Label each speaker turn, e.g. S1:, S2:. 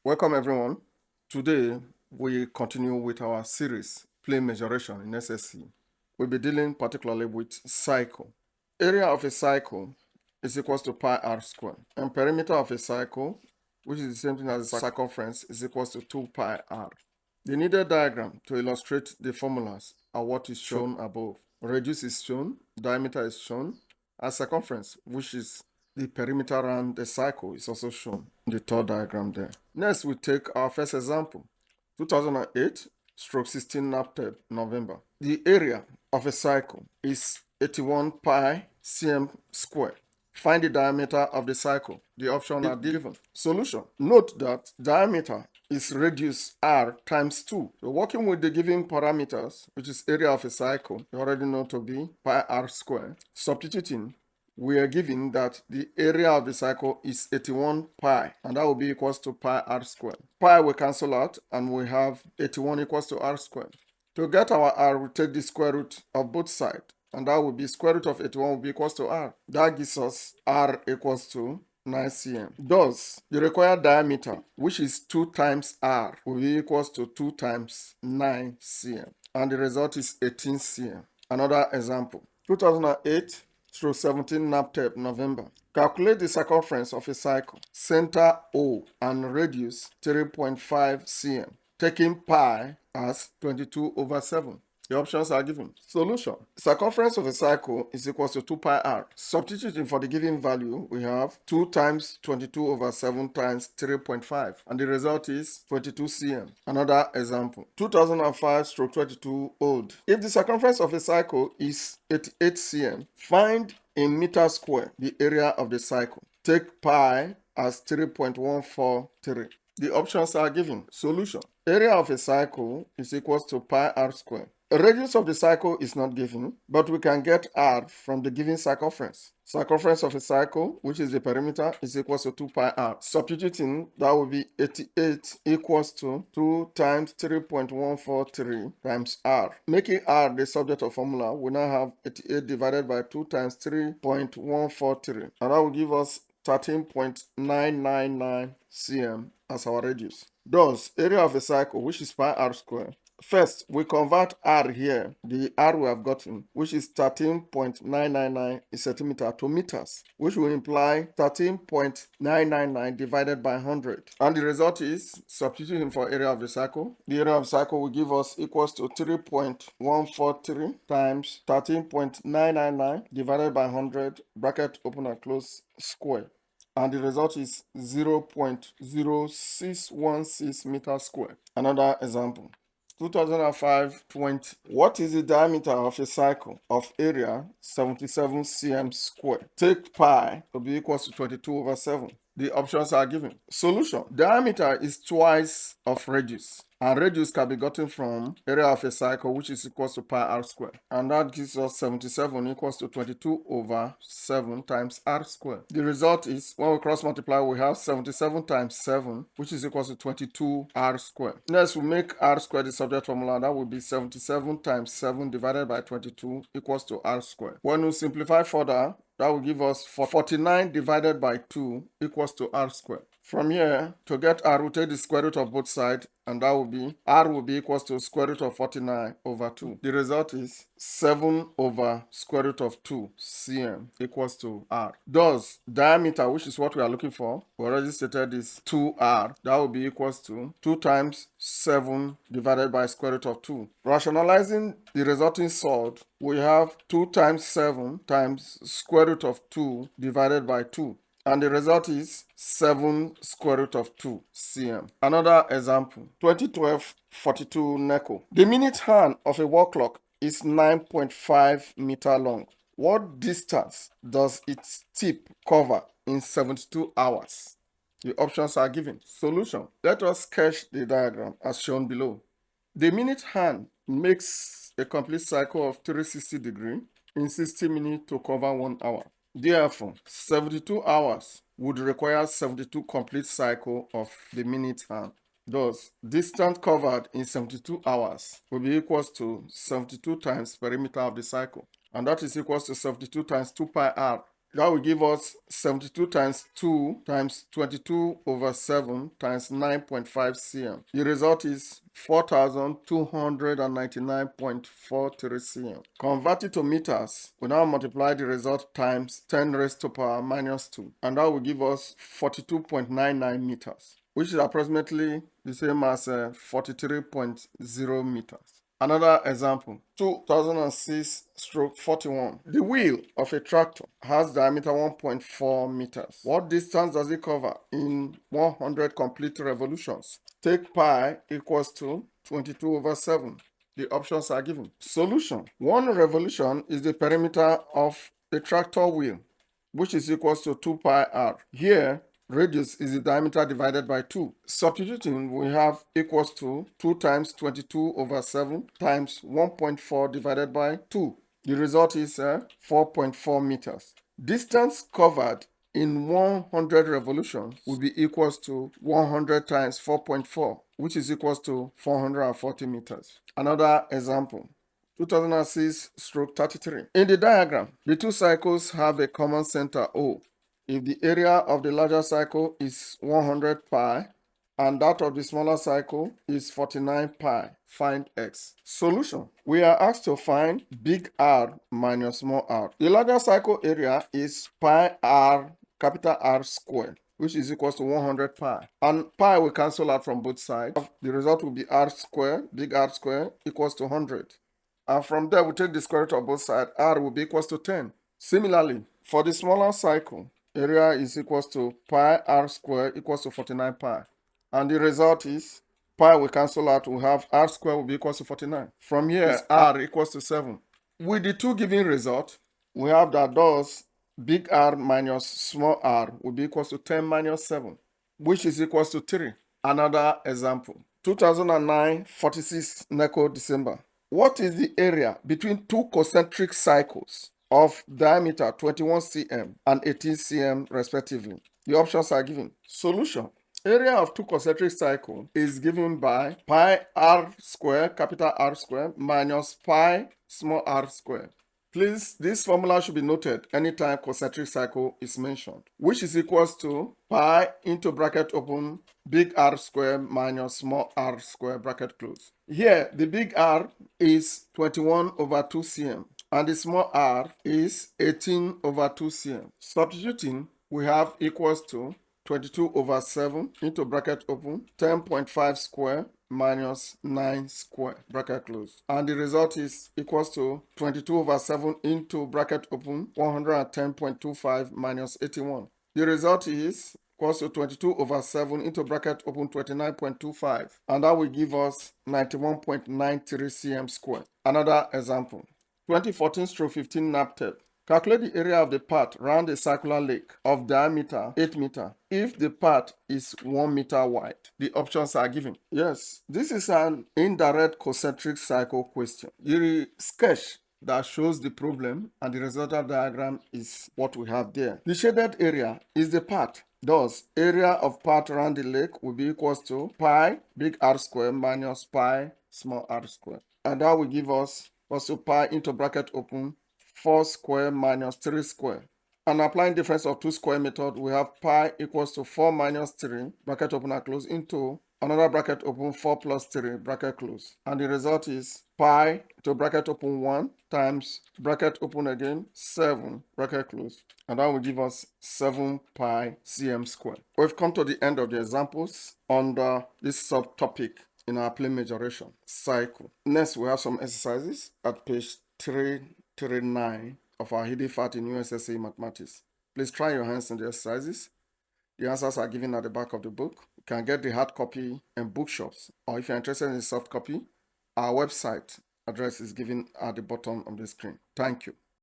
S1: Welcome everyone. Today we continue with our series Plane Mensuration in SSC. We'll be dealing particularly with cycle. Area of a cycle is equals to pi r squared, and perimeter of a cycle, which is the same thing as the circumference, is equals to 2 pi r. The needed diagram to illustrate the formulas are what is shown above. Radius is shown, diameter is shown, and circumference, which is the perimeter around the cycle, is also shown in the third diagram there. Next, we take our first example, 2008/16 NAPTEB, November. The area of a cycle is 81 pi cm squared. Find the diameter of the cycle. The options are given. Solution. Note that diameter is radius r times 2. So working with the given parameters, which is area of a cycle, you already know to be pi r squared. Substituting, we are given that the area of the cycle is 81 pi, and that will be equals to pi r squared. Pi will cancel out, and we have 81 equals to r squared. To get our r, we take the square root of both sides, and that will be square root of 81 will be equals to r. That gives us r equals to 9 cm. Thus, the required diameter, which is 2 times r, will be equals to 2 times 9 cm, and the result is 18 cm. Another example, 2008/17 NAPTEB, November. Calculate the circumference of a cycle, center O and radius 3.5 cm, taking pi as 22/7. The options are given. Solution. Circumference of a cycle is equal to 2 pi r. Substituting for the given value, we have 2 times 22/7 times 3.5, and the result is 22 cm. Another example, 2005/22 old. If the circumference of a cycle is 88 cm, find in meter square the area of the cycle. Take pi as 3.143. The options are given. Solution. Area of a cycle is equals to pi r squared. The radius of the cycle is not given, but we can get r from the given circumference. Circumference of a cycle, which is the perimeter, is equals to 2 pi r. Substituting, that will be 88 equals to 2 times 3.143 times r. Making r the subject of formula, we now have 88 divided by 2 times 3.143, and that will give us 13.999 cm as our radius. Thus, area of a cycle, which is pi r squared. First, we convert r here, the r we have gotten, which is 13.999 in centimeter, to meters, which will imply 13.999 divided by 100. And the result is, substituting for area of the cycle, the area of the cycle will give us equals to 3.143 times 13.999 divided by 100, bracket open and close, square. And the result is 0.0616 meters squared. Another example, 2005/20. What is the diameter of a cycle of area 77 cm squared? Take pi to be equals to 22/7. The options are given. Solution. Diameter is twice of radius, and radius can be gotten from area of a cycle, which is equals to pi r squared, and that gives us 77 equals to 22/7 times r squared. The result is, when we cross multiply, we have 77 times 7, which is equals to 22 r squared. Next, we make r squared the subject formula. That will be 77 times 7 divided by 22 equals to r squared. When we simplify further, that will give us 49 divided by 2 equals to r squared. From here, to get r, we take the square root of both sides, and that will be, r will be equals to square root of 49/2. The result is 7/√2 cm equals to r. Thus, diameter, which is what we are looking for, we already stated is 2r. That will be equals to 2 times 7 divided by square root of 2. Rationalizing the resulting solve, we have 2 times 7 times square root of 2 divided by 2. And the result is 7/√2 cm. Another example, 2012/42 NECO. The minute hand of a wall clock is 9.5 meter long. What distance does its tip cover in 72 hours? The options are given. Solution. Let us sketch the diagram as shown below. The minute hand makes a complete cycle of 360 degrees in 60 minutes to cover 1 hour. Therefore, 72 hours would require 72 complete cycle of the minute hand. Thus, distance covered in 72 hours will be equals to 72 times perimeter of the cycle, and that is equals to 72 times 2 pi r. That will give us 72 times 2 times 22 over 7 times 9.5 cm. The result is 4,299.43 cm. Converted to meters, we now multiply the result times 10 raised to power minus 2, and that will give us 42.99 meters, which is approximately the same as 43.0 meters. Another example, 2006/41. The wheel of a tractor has diameter 1.4 meters. What distance does it cover in 100 complete revolutions? Take pi equals to 22 over 7. The options are given. Solution. 1 revolution is the perimeter of a tractor wheel, which is equals to 2 pi r. Here, radius is the diameter divided by 2. Substituting, we have equals to 2 times 22 over 7 times 1.4 divided by 2. The result is 4.4 meters. Distance covered in 100 revolutions will be equals to 100 times 4.4, which is equals to 440 meters. Another example. 2006/33. In the diagram, the two cycles have a common center O. If the area of the larger cycle is 100 pi and that of the smaller cycle is 49 pi, find x. Solution. We are asked to find big R minus small r. The larger cycle area is pi r capital R squared, which is equals to 100 pi. And pi will cancel out from both sides. The result will be r squared, big R squared, equals to 100. And from there, we take the square root of both sides. R will be equals to 10. Similarly, for the smaller cycle, area is equals to pi r squared equals to 49 pi. And the result is pi will cancel out. We have r squared will be equals to 49. From here, r equals to 7. With the two given result, we have that thus big R minus small r will be equals to 10 minus 7, which is equals to 3. Another example. 2009/46 NECO December. What is the area between two concentric cycles of diameter 21 cm and 18 cm respectively? The options are given. Solution. Area of two concentric cycles is given by pi r squared, capital R squared, minus pi small r squared. Please, this formula should be noted anytime concentric cycle is mentioned, which is equals to pi into bracket open big R squared minus small r squared bracket close. Here, the big R is 21 over 2 cm and the small r is 18 over 2 cm. Substituting, we have equals to 22 over 7 into bracket open 10.5 square minus 9 square bracket close, and the result is equals to 22 over 7 into bracket open 110.25 minus 81. The result is equals to 22 over 7 into bracket open 29.25, and that will give us 91.93 cm square. Another example. 2014/15 NAPTEP. Calculate the area of the part round a circular lake of diameter 8 meter if the part is 1 meter wide. The options are given. Yes, this is an indirect concentric cycle question. The sketch that shows the problem and the resultant diagram is what we have there. The shaded area is the part. Thus, area of part around the lake will be equals to pi big R squared minus pi small r squared. And that will give us also pi into bracket open 4 square minus 3 square. And applying difference of two square method, we have pi equals to 4 minus 3, bracket open and close, into another bracket open 4 plus 3, bracket close. And the result is pi to bracket open 1 times bracket open again 7, bracket close. And that will give us 7 pi cm square. We've come to the end of the examples under this subtopic in our plane majoration, cycle. Next, we have some exercises at page 339 of our hidden fact in USSA mathematics. Please try your hands in the exercises. The answers are given at the back of the book. You can get the hard copy in bookshops, or if you're interested in the soft copy, our website address is given at the bottom of the screen. Thank you.